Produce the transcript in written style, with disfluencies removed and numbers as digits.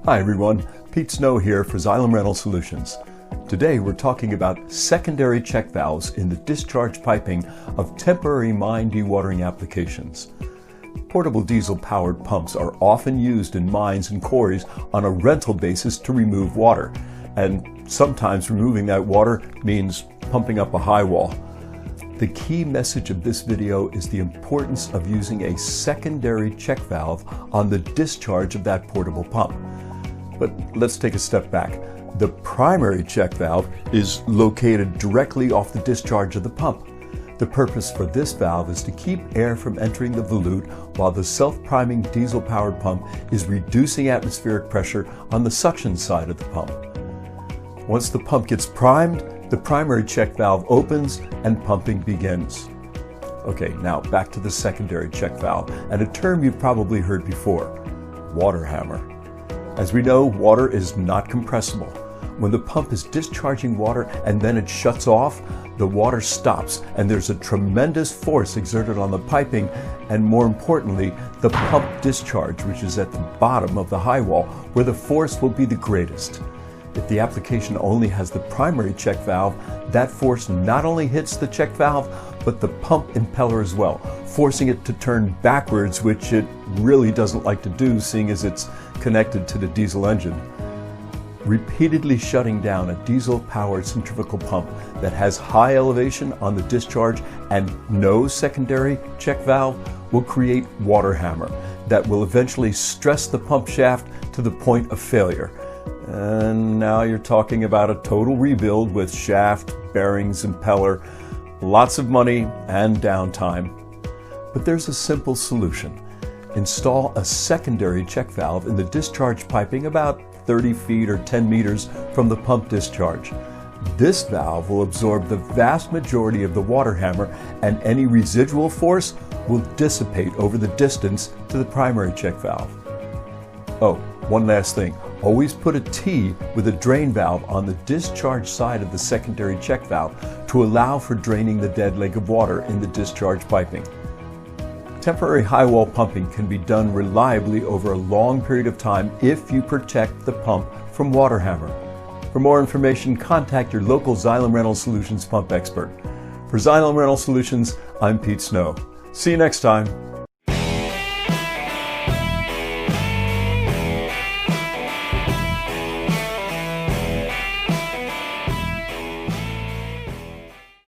Hi everyone, Pete Snow here for Xylem Rental Solutions. Today we're talking about secondary check valves in the discharge piping of temporary mine dewatering applications. Portable diesel-powered pumps are often used in mines and quarries on a rental basis to remove water, and sometimes removing that water means pumping up a high wall. The key message of this video is the importance of using a secondary check valve on the discharge of that portable pump. But let's take a step back. The primary check valve is located directly off the discharge of the pump. The purpose for this valve is to keep air from entering the volute while the self-priming diesel-powered pump is reducing atmospheric pressure on the suction side of the pump. Once the pump gets primed, the primary check valve opens and pumping begins. Okay, now back to the secondary check valve, and a term you've probably heard before, water hammer. As we know, water is not compressible. When the pump is discharging water and then it shuts off, the water stops and there's a tremendous force exerted on the piping and, more importantly, the pump discharge, which is at the bottom of the high wall, where the force will be the greatest. If the application only has the primary check valve, that force not only hits the check valve, but the pump impeller as well, forcing it to turn backwards, which it really doesn't like to do, seeing as it's connected to the diesel engine. Repeatedly shutting down a diesel-powered centrifugal pump that has high elevation on the discharge and no secondary check valve will create water hammer that will eventually stress the pump shaft to the point of failure. And now you're talking about a total rebuild with shaft, bearings, impeller, lots of money and downtime. But there's a simple solution. Install a secondary check valve in the discharge piping about 30 feet or 10 meters from the pump discharge. This valve will absorb the vast majority of the water hammer, and any residual force will dissipate over the distance to the primary check valve. Oh, one last thing. Always put a T with a drain valve on the discharge side of the secondary check valve to allow for draining the dead leg of water in the discharge piping. Temporary high wall pumping can be done reliably over a long period of time if you protect the pump from water hammer. For more information, contact your local Xylem Rental Solutions pump expert. For Xylem Rental Solutions, I'm Pete Snow. See you next time.